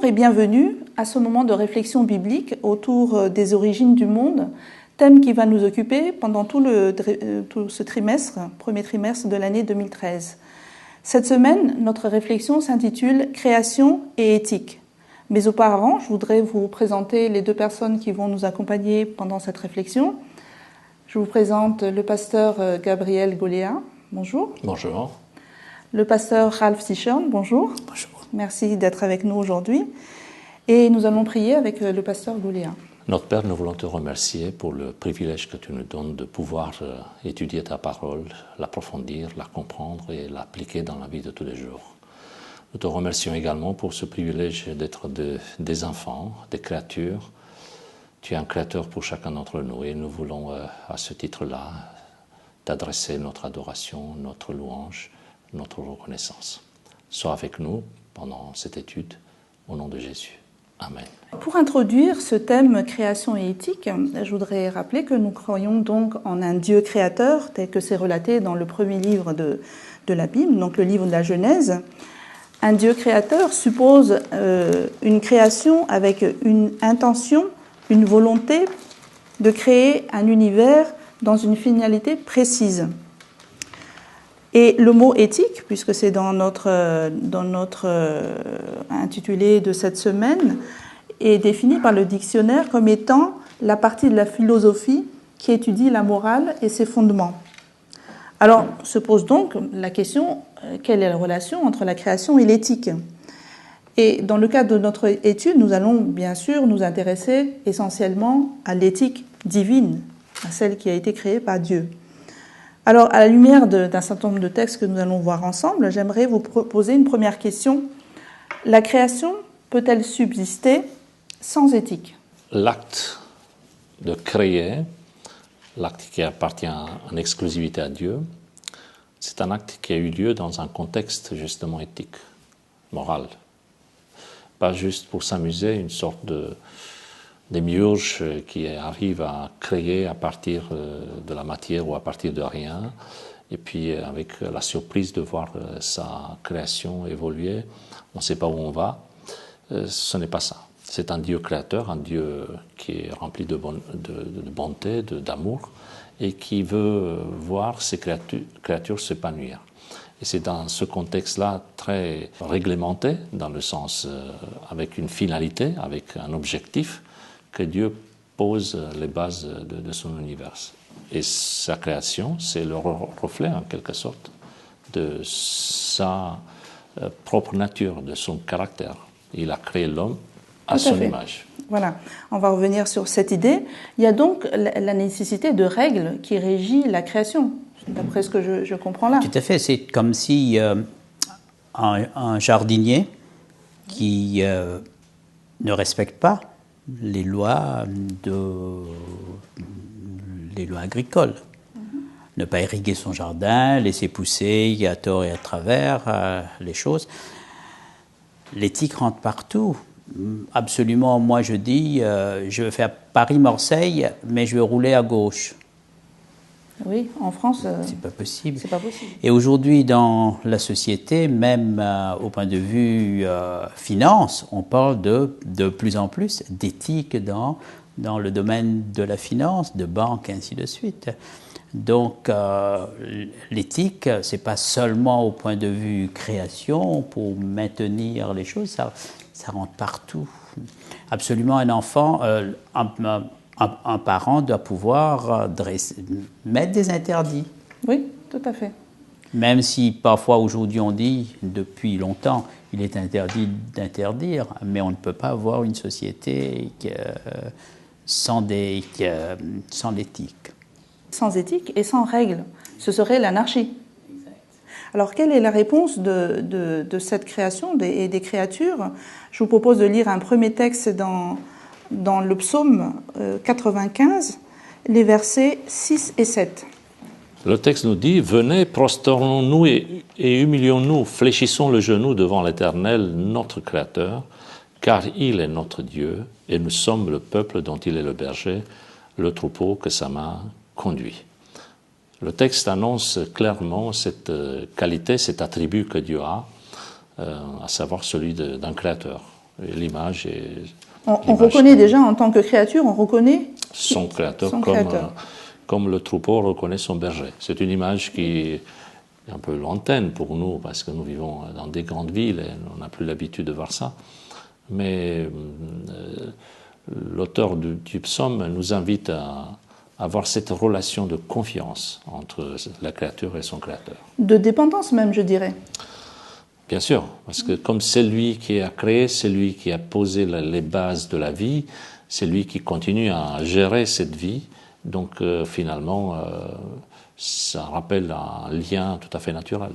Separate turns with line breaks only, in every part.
Bonjour et bienvenue à ce moment de réflexion biblique autour des origines du monde, thème qui va nous occuper pendant tout ce trimestre, premier trimestre de l'année 2013. Cette semaine, notre réflexion s'intitule « Création et éthique ». Mais auparavant, je voudrais vous présenter les deux personnes qui vont nous accompagner pendant cette réflexion. Je vous présente le pasteur Gabriel Goléa. Bonjour.
Bonjour.
Le pasteur Ralph Sichern. Bonjour.
Bonjour.
Merci d'être avec nous aujourd'hui. Et nous allons prier avec le pasteur Goléa.
Notre Père, nous voulons te remercier pour le privilège que tu nous donnes de pouvoir étudier ta parole, l'approfondir, la comprendre et l'appliquer dans la vie de tous les jours. Nous te remercions également pour ce privilège d'être des enfants, des créatures. Tu es un créateur pour chacun d'entre nous et nous voulons à ce titre-là t'adresser notre adoration, notre louange, notre reconnaissance. Sois avec nous pendant cette étude, au nom de Jésus. Amen.
Pour introduire ce thème création et éthique, je voudrais rappeler que nous croyons donc en un Dieu créateur, tel que c'est relaté dans le premier livre de la Bible, donc le livre de la Genèse. Un Dieu créateur suppose une création avec une intention, une volonté de créer un univers dans une finalité précise. Et le mot éthique, puisque c'est dans notre intitulé de cette semaine, est défini par le dictionnaire comme étant la partie de la philosophie qui étudie la morale et ses fondements. Alors se pose donc la question, quelle est la relation entre la création et l'éthique ? Et dans le cadre de notre étude, nous allons bien sûr nous intéresser essentiellement à l'éthique divine, à celle qui a été créée par Dieu. Alors, à la lumière d'un certain nombre de textes que nous allons voir ensemble, j'aimerais vous poser une première question. La création peut-elle subsister sans éthique ?
L'acte de créer, l'acte qui appartient en exclusivité à Dieu, c'est un acte qui a eu lieu dans un contexte justement éthique, moral. Pas juste pour s'amuser, une sorte de démiurge qui arrive à créer à partir de la matière ou à partir de rien, et puis avec la surprise de voir sa création évoluer, on ne sait pas où on va. Ce n'est pas ça. C'est un Dieu créateur, un Dieu qui est rempli de bonté, d'amour, et qui veut voir ses créatures s'épanouir. Et c'est dans ce contexte-là très réglementé, dans le sens avec une finalité, avec un objectif, que Dieu pose les bases de son univers. Et sa création, c'est le reflet, en quelque sorte, de sa propre nature, de son caractère. Il a créé l'homme à son image.
Voilà, on va revenir sur cette idée. Il y a donc la nécessité de règles qui régit la création, d'après ce que je comprends là.
Tout à fait, c'est comme si un jardinier qui ne respecte pas les lois agricoles. Ne pas irriguer son jardin, laisser pousser à tort et à travers les choses. L'éthique rentre partout. Absolument, moi je dis, je vais faire Paris-Marseille, mais je vais rouler à gauche.
Oui, en France,
c'est pas possible.
C'est pas possible.
Et aujourd'hui, dans la société, même au point de vue finance, on parle de plus en plus d'éthique dans le domaine de la finance, de banque, et ainsi de suite. Donc, l'éthique, c'est pas seulement au point de vue création pour maintenir les choses, ça rentre partout. Absolument, un enfant, un parent doit pouvoir mettre des interdits.
Oui, tout à fait.
Même si parfois aujourd'hui on dit, depuis longtemps, il est interdit d'interdire, mais on ne peut pas avoir une société sans l'éthique. Sans
éthique et sans règles, ce serait l'anarchie. Alors, quelle est la réponse de cette création et des créatures ? Je vous propose de lire un premier texte dans le psaume 95, les versets 6 et 7.
Le texte nous dit « Venez, prosternons-nous et humilions-nous, fléchissons le genou devant l'Éternel, notre Créateur, car il est notre Dieu, et nous sommes le peuple dont il est le berger, le troupeau que sa main conduit. » Le texte annonce clairement cette qualité, cet attribut que Dieu a, à savoir celui d'un créateur. l'image est...
On reconnaît déjà en tant que créature, on reconnaît
son créateur,
créateur.
Comme le troupeau reconnaît son berger. C'est une image qui est un peu lointaine pour nous, parce que nous vivons dans des grandes villes et on n'a plus l'habitude de voir ça. Mais l'auteur du psaume nous invite à avoir cette relation de confiance entre la créature et son créateur.
De dépendance même, je dirais.
Bien sûr, parce que comme c'est lui qui a créé, c'est lui qui a posé les bases de la vie, c'est lui qui continue à gérer cette vie. Donc finalement, ça rappelle un lien tout à fait naturel.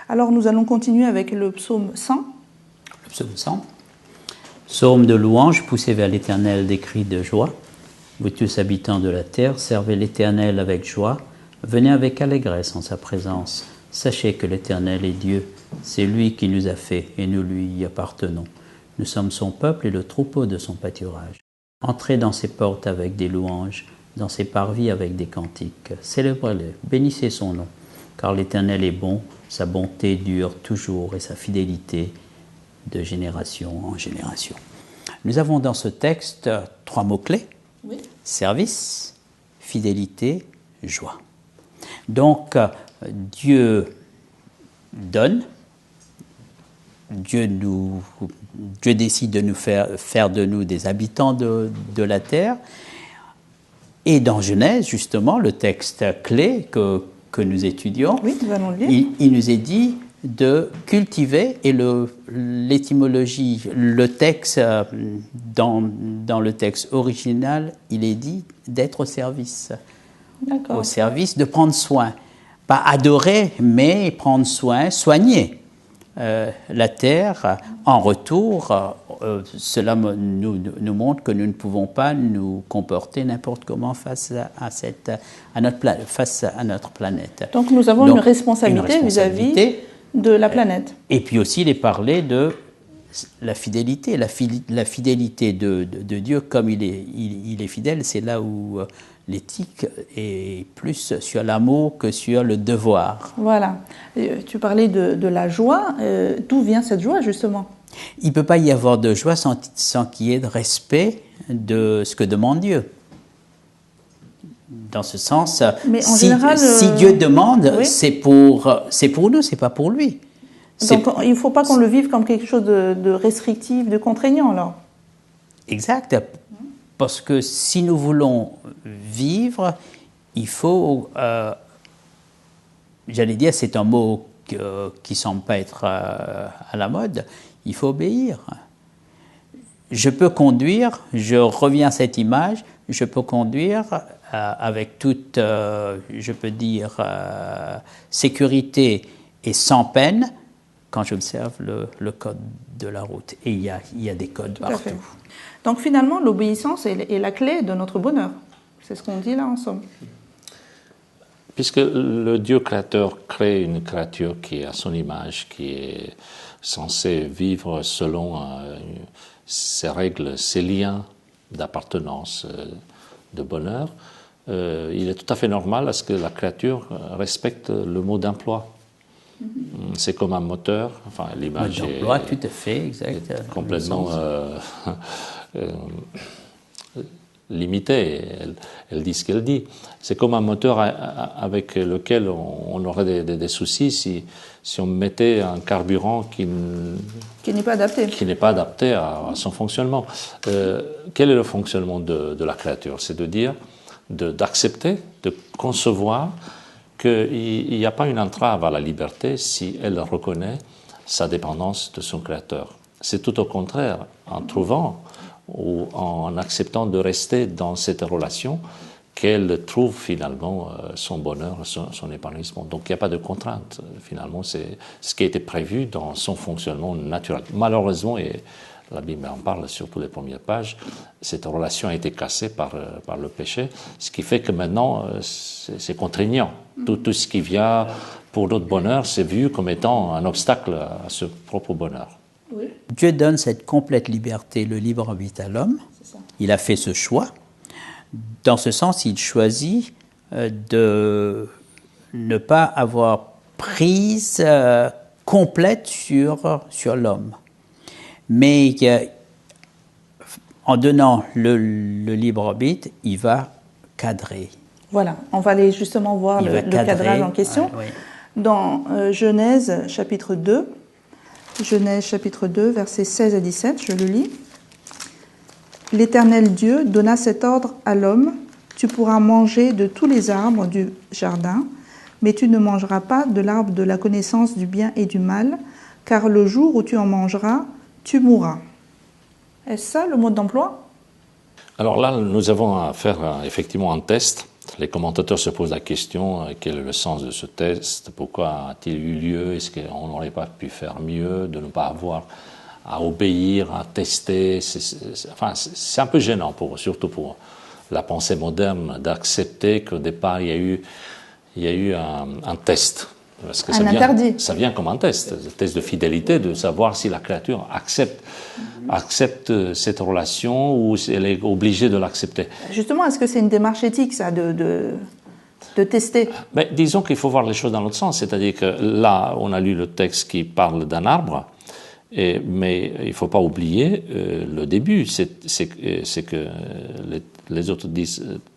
Alors nous allons continuer avec le psaume 100.
Le psaume 100. Psaume de louange, poussez vers l'Éternel des cris de joie. Vous tous habitants de la terre, servez l'Éternel avec joie. Venez avec allégresse en sa présence. Sachez que l'Éternel est Dieu. C'est lui qui nous a fait et nous lui appartenons. Nous sommes son peuple et le troupeau de son pâturage. Entrez dans ses portes avec des louanges, dans ses parvis avec des cantiques. Célébrez-le, bénissez son nom, car l'Éternel est bon, sa bonté dure toujours et sa fidélité de génération en génération. Nous avons dans ce texte 3 mots-clés.
Oui.
Service, fidélité, joie. Donc, Dieu donne, Dieu décide de nous faire de nous des habitants de la terre. Et dans Genèse, justement, le texte clé que nous étudions,
oui, nous allons le lire.
Il nous est dit de cultiver, et l'étymologie, le texte, dans le texte original, il est dit d'être au service.
D'accord.
Au service, de prendre soin. Pas adorer, mais prendre soin, soigner la terre. En retour, cela nous montre que nous ne pouvons pas nous comporter n'importe comment face à notre planète.
Donc nous avons une responsabilité vis-à-vis de la planète.
Et puis aussi, il est parlé de la fidélité. La fidélité de Dieu, comme il est fidèle, c'est là où l'éthique est plus sur l'amour que sur le devoir.
Voilà. Tu parlais de la joie. D'où vient cette joie, justement ?
Il ne peut pas y avoir de joie sans qu'il y ait de respect de ce que demande Dieu. Dans ce sens, si Dieu demande, oui, c'est pour nous, c'est pas pour lui.
Donc il ne faut pas qu'on le vive comme quelque chose de restrictif, de contraignant, alors.
Exact. Parce que si nous voulons vivre, il faut, j'allais dire, c'est un mot qui ne semble pas être à la mode, il faut obéir. Je peux conduire, je reviens à cette image, je peux conduire avec toute, je peux dire, sécurité et sans peine quand j'observe le code de la route. Et il y a des codes partout.
Donc finalement, l'obéissance est la clé de notre bonheur. C'est ce qu'on dit là en somme.
Puisque le Dieu créateur crée une créature qui est à son image, qui est censée vivre selon ses règles, ses liens d'appartenance, de bonheur, il est tout à fait normal à ce que la créature respecte le mot d'emploi. C'est comme un moteur, enfin l'image
d'emploi, tout à fait, exact.
Est complètement limitée. Elle dit ce qu'elle dit. C'est comme un moteur avec lequel on aurait des soucis si on mettait un carburant qui
n'est pas adapté.
Qui n'est pas adapté à son fonctionnement. Quel est le fonctionnement de la créature ? C'est de dire, d'accepter, de concevoir qu'il n'y a pas une entrave à la liberté si elle reconnaît sa dépendance de son créateur. C'est tout au contraire, en trouvant ou en acceptant de rester dans cette relation qu'elle trouve finalement son bonheur, son épanouissement. Donc il n'y a pas de contrainte. Finalement, c'est ce qui a été prévu dans son fonctionnement naturel. Malheureusement, et la Bible en parle surtout les premières pages, cette relation a été cassée par le péché, ce qui fait que maintenant c'est contraignant. Tout ce qui vient pour notre bonheur, c'est vu comme étant un obstacle à ce propre bonheur.
Oui.
Dieu donne cette complète liberté, le libre arbitre à l'homme. Il a fait ce choix. Dans ce sens, il choisit de ne pas avoir prise complète sur l'homme. mais en donnant le libre arbitre, il va cadrer.
Voilà, on va aller justement voir le cadrage en question.
Oui.
Dans Genèse chapitre 2, versets 16 à 17, je le lis. L'Éternel Dieu donna cet ordre à l'homme, tu pourras manger de tous les arbres du jardin, mais tu ne mangeras pas de l'arbre de la connaissance du bien et du mal, car le jour où tu en mangeras, tu mourras. Est-ce ça le mode d'emploi?
Alors là, nous avons à faire effectivement un test. Les commentateurs se posent la question, quel est le sens de ce test? Pourquoi a-t-il eu lieu? Est-ce qu'on n'aurait pas pu faire mieux, de ne pas avoir à obéir, à tester? C'est un peu gênant, surtout pour la pensée moderne, d'accepter qu'au départ, il y a eu un test. Parce que ça vient comme un test de fidélité, de savoir si la créature accepte cette relation ou si elle est obligée de l'accepter.
Justement, est-ce que c'est une démarche éthique, ça, de tester?
Mais disons qu'il faut voir les choses dans l'autre sens, c'est-à-dire que là, on a lu le texte qui parle d'un arbre, mais il ne faut pas oublier le début, c'est que les autres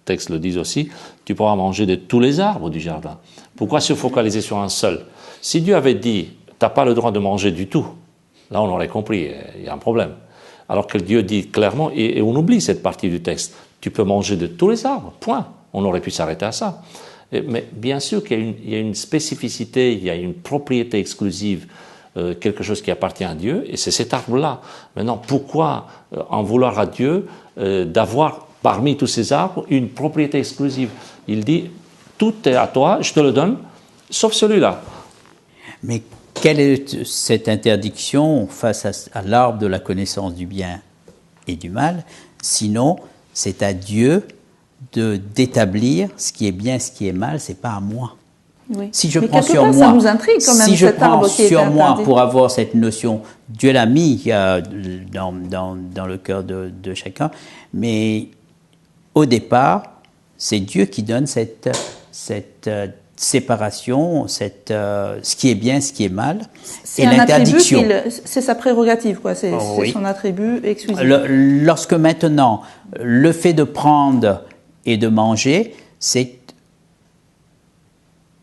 textes le disent aussi, tu pourras manger de tous les arbres du jardin. Pourquoi se focaliser sur un seul? Si Dieu avait dit, tu n'as pas le droit de manger du tout, là on aurait compris, il y a un problème. Alors que Dieu dit clairement, et on oublie cette partie du texte, tu peux manger de tous les arbres, point. On aurait pu s'arrêter à ça. Mais bien sûr qu'il y a une spécificité, il y a une propriété exclusive, quelque chose qui appartient à Dieu, et c'est cet arbre-là. Maintenant, pourquoi en vouloir à Dieu d'avoir parmi tous ces arbres une propriété exclusive? Il dit, tout est à toi, je te le donne, sauf celui-là.
Mais quelle est cette interdiction face à l'arbre de la connaissance du bien et du mal? Sinon, c'est à Dieu d'établir ce qui est bien, ce qui est mal, c'est pas à moi.
Oui.
Si je
mais
prends sur
part,
moi,
ça nous intrigue quand même,
si je
cet
prends
arbre qui est
sur moi
interdit.
pour avoir cette notion, Dieu l'a mis dans le cœur de chacun, mais au départ, c'est Dieu qui donne cette séparation, ce qui est bien, ce qui est mal, et l'interdiction.
C'est sa prérogative, quoi. C'est
oui.
Son attribut exclusif.
Lorsque maintenant, le fait de prendre et de manger, c'est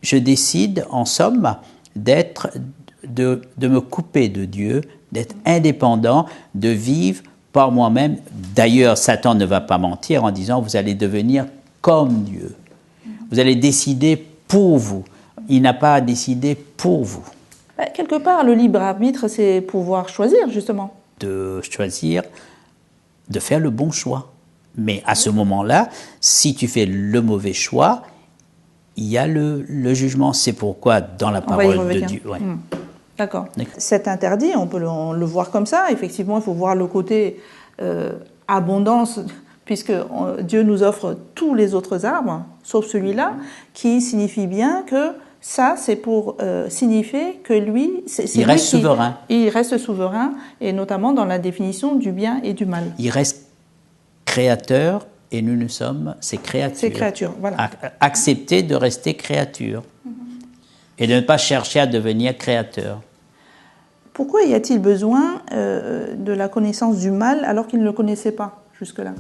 je décide, en somme, de me couper de Dieu, d'être indépendant, de vivre par moi-même. D'ailleurs, Satan ne va pas mentir en disant « vous allez devenir comme Dieu ». Vous allez décider pour vous. Il n'a pas à décider pour vous.
Quelque part, le libre arbitre, c'est pouvoir choisir, justement.
De choisir, de faire le bon choix. Mais à ce moment-là, si tu fais le mauvais choix, il y a le jugement. C'est pourquoi, dans la parole de Dieu... Ouais.
D'accord. Cet interdit, on peut le voir comme ça. Effectivement, il faut voir le côté abondance, puisque Dieu nous offre tous les autres arbres, sauf celui-là, qui signifie bien que ça, c'est pour signifier que lui...
il reste souverain.
Il reste souverain, et notamment dans la définition du bien et du mal.
Il reste créateur, et nous sommes ses créatures.
Ses créatures, voilà.
Accepter de rester créature, et de ne pas chercher à devenir créateur.
Pourquoi y a-t-il besoin de la connaissance du mal alors qu'il ne le connaissait pas jusque-là?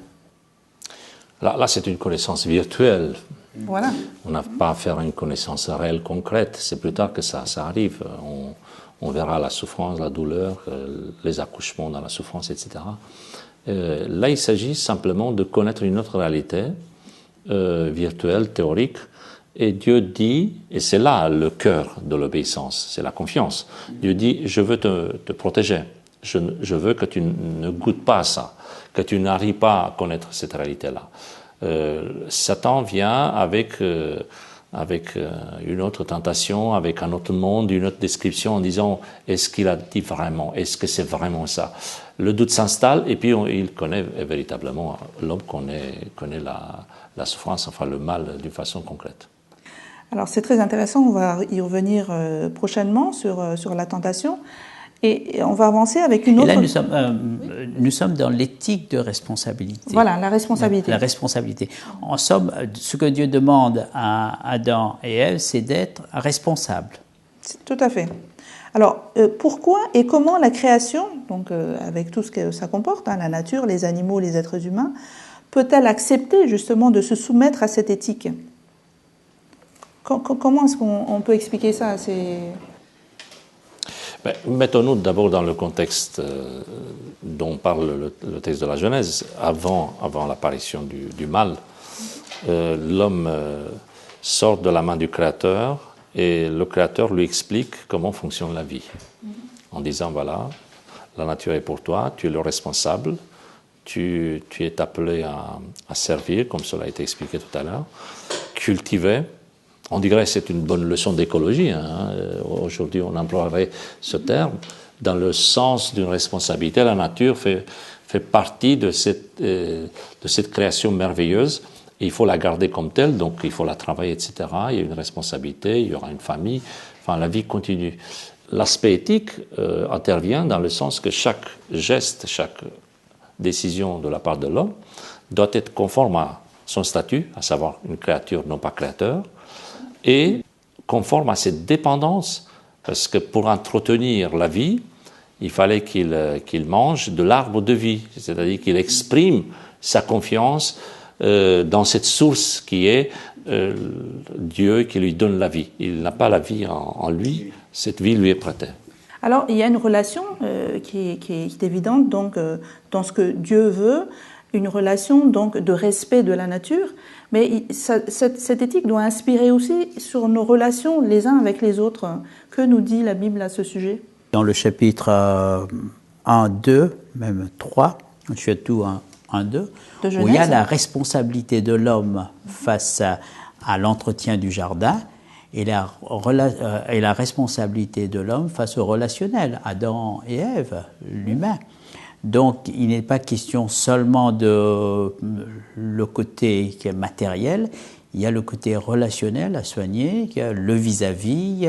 Là, c'est une connaissance virtuelle.
Voilà.
On n'a pas à faire une connaissance réelle, concrète. C'est plus tard que ça arrive. On verra la souffrance, la douleur, les accouchements dans la souffrance, etc. Là, il s'agit simplement de connaître une autre réalité virtuelle, théorique. Et Dieu dit, et c'est là le cœur de l'obéissance, c'est la confiance. Dieu dit, je veux te protéger. Je veux que tu ne goûtes pas à ça, que tu n'arrives pas à connaître cette réalité-là. Satan vient avec une autre tentation, avec un autre monde, une autre description en disant, est-ce qu'il a dit vraiment? Est-ce que c'est vraiment ça? Le doute s'installe et puis il connaît véritablement, l'homme connaît la souffrance, enfin le mal d'une façon concrète.
Alors c'est très intéressant, on va y revenir prochainement sur la tentation. Et on va avancer avec une autre...
Et là, nous sommes dans l'éthique de responsabilité.
Voilà, la responsabilité.
La responsabilité. En somme, ce que Dieu demande à Adam et Ève, c'est d'être responsables.
Tout à fait. Alors, pourquoi et comment la création, donc avec tout ce que ça comporte, hein, la nature, les animaux, les êtres humains, peut-elle accepter justement de se soumettre à cette éthique? Comment est-ce qu'on peut expliquer ça?
Mettons-nous d'abord dans le contexte dont parle le texte de la Genèse. Avant l'apparition du mal, l'homme sort de la main du Créateur et le Créateur lui explique comment fonctionne la vie. En disant, voilà, la nature est pour toi, tu es le responsable, tu es appelé à servir, comme cela a été expliqué tout à l'heure, cultiver. On dirait que c'est une bonne leçon d'écologie. Hein. Aujourd'hui, on emploierait ce terme dans le sens d'une responsabilité. La nature fait partie de cette création merveilleuse. Et il faut la garder comme telle, donc il faut la travailler, etc. Il y a une responsabilité, il y aura une famille. Enfin, la vie continue. L'aspect éthique intervient dans le sens que chaque geste, chaque décision de la part de l'homme doit être conforme à son statut, à savoir une créature, non pas créateur, et conforme à cette dépendance, parce que pour entretenir la vie, il fallait qu'il mange de l'arbre de vie, c'est-à-dire qu'il exprime sa confiance dans cette source qui est Dieu qui lui donne la vie. Il n'a pas la vie en lui, cette vie lui est prêtée.
Alors, il y a une relation qui est évidente donc, dans ce que Dieu veut, une relation donc de respect de la nature, mais cette éthique doit inspirer aussi sur nos relations les uns avec les autres. Que nous dit la Bible à ce sujet?
Dans le chapitre 1, 2, même 3, surtout 1, 2, où il y a la responsabilité de l'homme face à l'entretien du jardin et la responsabilité de l'homme face au relationnel, Adam et Ève, l'humain. Donc, il n'est pas question seulement de le côté qui est matériel, il y a le côté relationnel à soigner, il y a le vis-à-vis,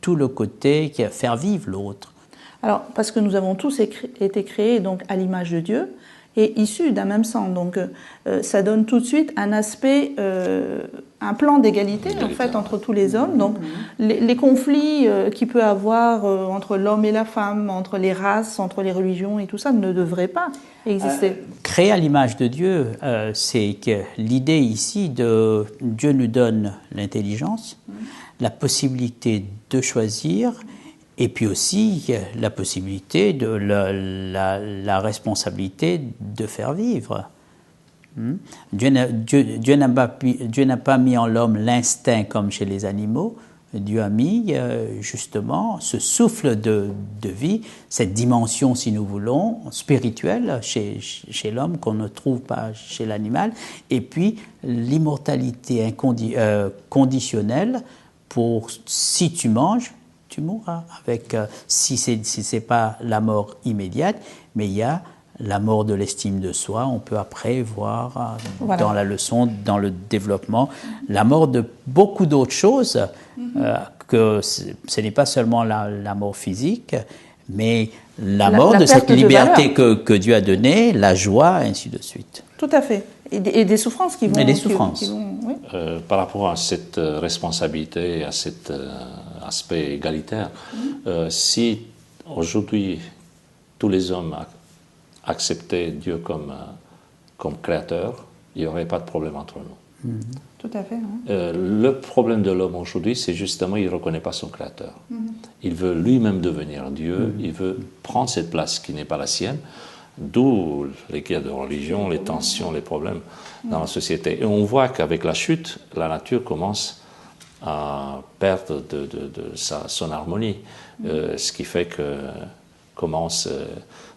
tout le côté qui est faire vivre l'autre.
Alors, parce que nous avons tous été créés donc, à l'image de Dieu et issus d'un même sang. Donc, ça donne tout de suite un aspect, un plan d'égalité en fait entre tous les hommes. Donc, les conflits qu'il peut avoir entre l'homme et la femme, entre les races, entre les religions et tout ça ne devraient pas exister.
Créé à l'image de Dieu, c'est que l'idée ici de Dieu nous donne l'intelligence, la possibilité de choisir. Et puis aussi la possibilité de la responsabilité de faire vivre. Dieu n'a pas mis en l'homme l'instinct comme chez les animaux. Dieu a mis justement ce souffle de vie, cette dimension, si nous voulons, spirituelle chez l'homme qu'on ne trouve pas chez l'animal. Et puis l'immortalité conditionnelle pour si tu manges, tu mourras. Si c'est pas la mort immédiate, mais il y a la mort de l'estime de soi. On peut après voir dans la leçon, dans le développement, la mort de beaucoup d'autres choses, que ce n'est pas seulement la mort physique, mais la mort de cette liberté que Dieu a donnée, la joie, ainsi de suite.
Tout à fait. Et des souffrances qui vont...
Et des souffrances.
Oui.
Par rapport à cette responsabilité, à cet aspect égalitaire, si aujourd'hui tous les hommes acceptaient Dieu comme créateur, il n'y aurait pas de problème entre nous.
Tout à fait.
Le problème de l'homme aujourd'hui, c'est justement qu'il ne reconnaît pas son créateur. Il veut lui-même devenir Dieu, il veut prendre cette place qui n'est pas la sienne, d'où les guerres de religion, les tensions, les problèmes dans la société. Et on voit qu'avec la chute, la nature commence à perdre son harmonie, ce qui fait que commencent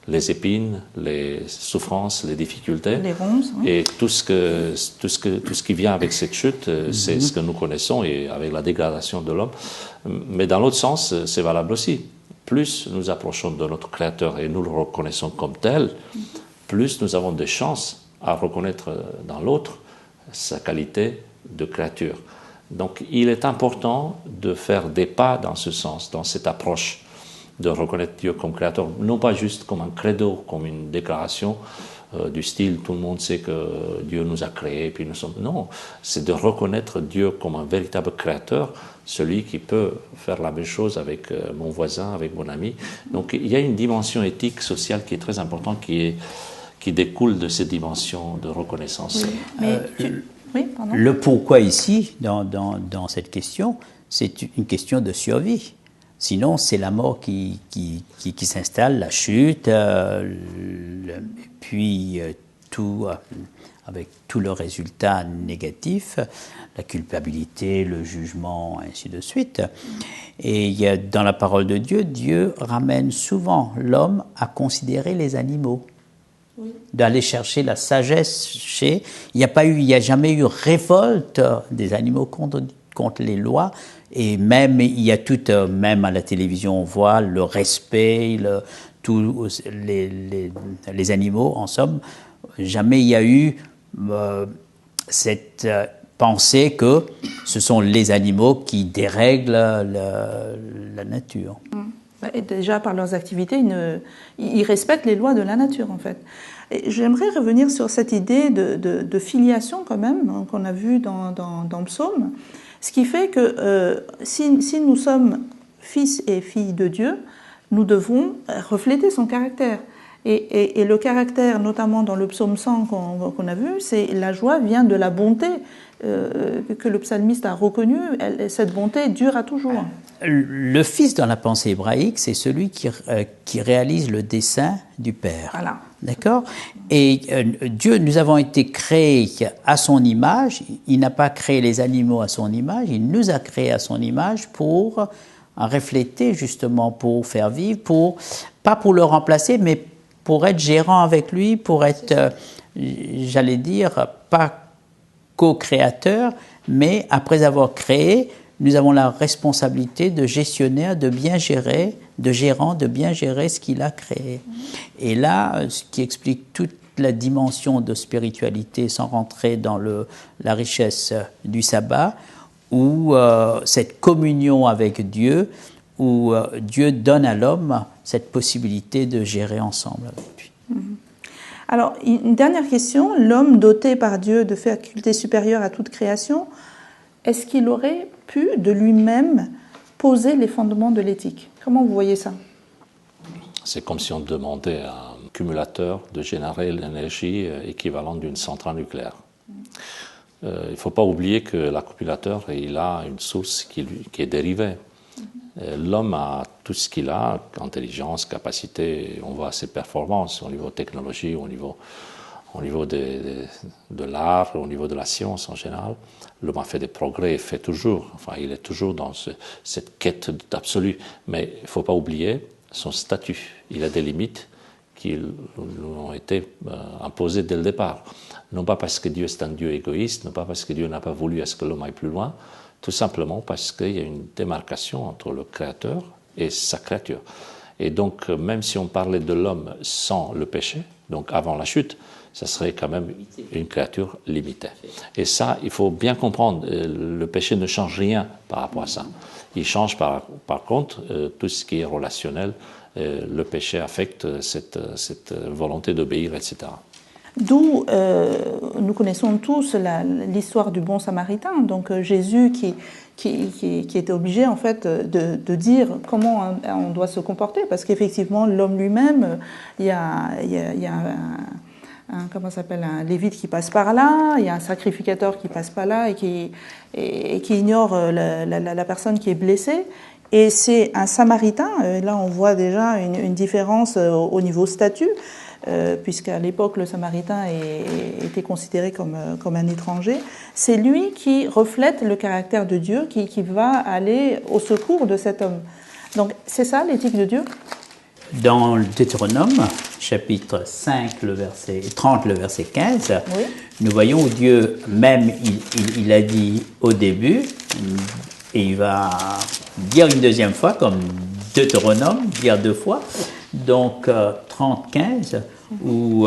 les épines, les souffrances, les difficultés,
les ronces,
et tout ce qui vient avec cette chute, c'est ce que nous connaissons, et avec la dégradation de l'homme. Mais dans l'autre sens, c'est valable aussi. Plus nous approchons de notre Créateur et nous le reconnaissons comme tel, plus nous avons des chances à reconnaître dans l'autre sa qualité de créature. Donc il est important de faire des pas dans ce sens, dans cette approche, de reconnaître Dieu comme créateur, non pas juste comme un credo, comme une déclaration du style tout le monde sait que Dieu nous a créés, puis nous sommes. Non, c'est de reconnaître Dieu comme un véritable créateur, celui qui peut faire la même chose avec mon voisin, avec mon ami. Donc il y a une dimension éthique, sociale qui est très importante, qui découle de cette dimension de reconnaissance.
Oui, mais oui, pardon.
Le pourquoi ici, dans cette question, c'est une question de survie. Sinon, c'est la mort qui s'installe, la chute, puis tout, avec tout le résultat négatif, la culpabilité, le jugement, ainsi de suite. Et il y a, dans la parole de Dieu, Dieu ramène souvent l'homme à considérer les animaux. Oui. D'aller chercher la sagesse chez. Il n'y a jamais eu révolte des animaux contre les lois. Et même, il y a tout, même à la télévision, on voit le respect, tous les animaux, en somme. Jamais il y a eu cette pensée que ce sont les animaux qui dérèglent la nature.
Et déjà, par leurs activités, ils respectent les lois de la nature, en fait. Et j'aimerais revenir sur cette idée de filiation, quand même, hein, qu'on a vue dans le psaume. Ce qui fait que si nous sommes fils et filles de Dieu, nous devons refléter son caractère. Et le caractère, notamment dans le psaume 100 qu'on a vu, c'est la joie vient de la bonté que le psalmiste a reconnue. Cette bonté dure à toujours.
Le fils dans la pensée hébraïque, c'est celui qui réalise le dessein du Père.
Voilà.
D'accord ? Et Dieu, nous avons été créés à son image. Il n'a pas créé les animaux à son image. Il nous a créés à son image pour refléter, justement, pour faire vivre, pas pour le remplacer, mais pour être gérant avec lui, pour être, j'allais dire, pas co-créateur, mais après avoir créé, nous avons la responsabilité de gestionnaire, de bien gérer, de gérant, de bien gérer ce qu'il a créé. Et là, ce qui explique toute la dimension de spiritualité, sans rentrer dans la richesse du sabbat, où cette communion avec Dieu, où Dieu donne à l'homme cette possibilité de gérer ensemble avec lui.
Alors, une dernière question. L'homme doté par Dieu de facultés supérieures à toute création, est-ce qu'il aurait pu de lui-même poser les fondements de l'éthique? Comment vous voyez ça?
C'est comme si on demandait à un cumulateur de générer l'énergie équivalente d'une centrale nucléaire. Il ne faut pas oublier que l'accumulateur, il a une source qui est dérivée. L'homme a tout ce qu'il a, intelligence, capacité, on voit ses performances au niveau technologie, au niveau de l'art, au niveau de la science en général. L'homme a fait des progrès, fait toujours, il est toujours dans cette quête d'absolu. Mais il ne faut pas oublier son statut. Il a des limites qui lui ont été imposées dès le départ. Non pas parce que Dieu est un Dieu égoïste, non pas parce que Dieu n'a pas voulu à ce que l'homme aille plus loin, tout simplement parce qu'il y a une démarcation entre le Créateur et sa créature. Et donc, même si on parlait de l'homme sans le péché, donc avant la chute, ça serait quand même une créature limitée. Et ça, il faut bien comprendre, le péché ne change rien par rapport à ça. Il change par contre tout ce qui est relationnel. Le péché affecte cette volonté d'obéir, etc.
D'où nous connaissons tous l'histoire du bon samaritain, donc Jésus qui était obligé en fait de dire comment on doit se comporter, parce qu'effectivement l'homme lui-même, il y a un lévite qui passe par là, il y a un sacrificateur qui passe par là et qui ignore la personne qui est blessée. Et c'est un samaritain, là on voit déjà une différence au niveau statut, puisqu'à l'époque le samaritain était considéré comme un étranger. C'est lui qui reflète le caractère de Dieu, qui va aller au secours de cet homme. Donc c'est ça l'éthique de Dieu ?
Dans le Deutéronome, chapitre 5, le verset 30, le verset 15, oui. Nous voyons où Dieu, même, il a dit au début, et il va dire une deuxième fois, comme Deutéronome, dire deux fois, donc 30, 15, où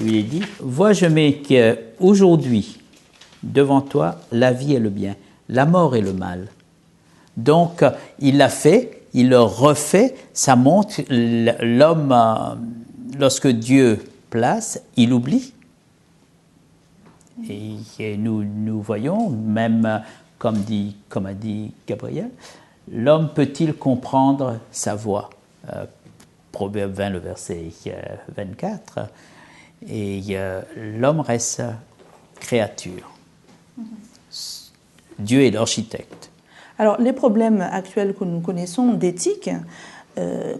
il est dit « Vois, je mets qu'aujourd'hui, devant toi, la vie et le bien, la mort et le mal. » Donc, il l'a fait, il le refait, ça montre l'homme, lorsque Dieu place, il oublie. Et nous voyons, même comme a dit Gabriel, l'homme peut-il comprendre sa voix? Proverbe 20, le verset 24. Et l'homme reste créature. Dieu est l'architecte.
Alors, les problèmes actuels que nous connaissons d'éthique,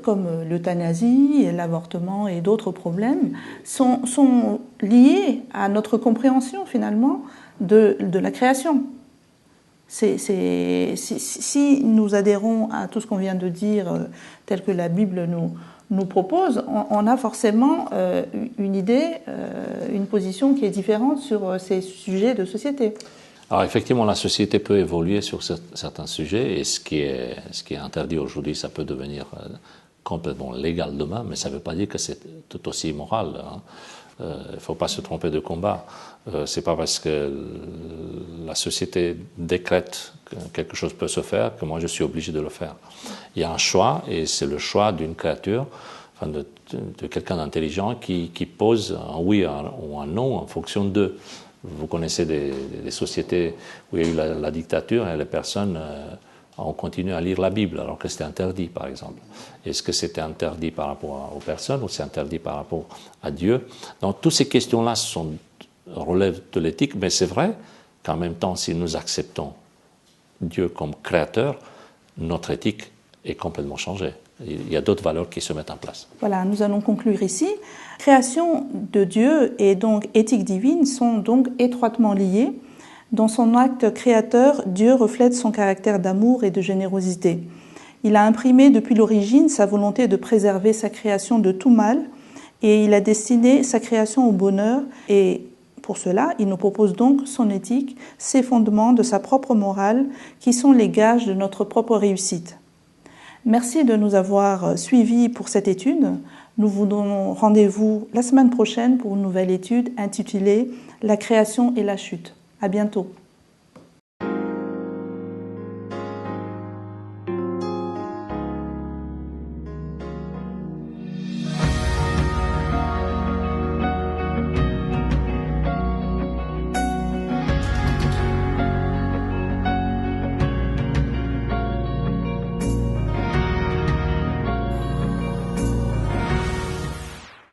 comme l'euthanasie, l'avortement et d'autres problèmes, sont liés à notre compréhension, finalement, de la création. Si nous adhérons à tout ce qu'on vient de dire, tel que la Bible nous propose, on a forcément une idée, une position qui est différente sur ces sujets de société.
Alors effectivement, la société peut évoluer sur certains sujets et ce qui est interdit aujourd'hui, ça peut devenir complètement légal demain, mais ça ne veut pas dire que c'est tout aussi immoral. Il ne faut pas se tromper de combat. C'est pas parce que la société décrète que quelque chose peut se faire que moi je suis obligé de le faire. Il y a un choix et c'est le choix d'une créature, enfin de quelqu'un d'intelligent qui pose un oui ou un non en fonction de. Vous connaissez des sociétés où il y a eu la dictature et les personnes ont continué à lire la Bible alors que c'était interdit, par exemple. Est-ce que c'était interdit par rapport aux personnes ou c'est interdit par rapport à Dieu? Donc, toutes ces questions-là relèvent de l'éthique, mais c'est vrai qu'en même temps, si nous acceptons Dieu comme créateur, notre éthique est complètement changée. Il y a d'autres valeurs qui se mettent en place.
Voilà, nous allons conclure ici. Création de Dieu et donc éthique divine sont donc étroitement liées. Dans son acte créateur, Dieu reflète son caractère d'amour et de générosité. Il a imprimé depuis l'origine sa volonté de préserver sa création de tout mal et il a destiné sa création au bonheur et pour cela, il nous propose donc son éthique, ses fondements de sa propre morale qui sont les gages de notre propre réussite. Merci de nous avoir suivis pour cette étude. Nous vous donnons rendez-vous la semaine prochaine pour une nouvelle étude intitulée « La création et la chute ». À bientôt.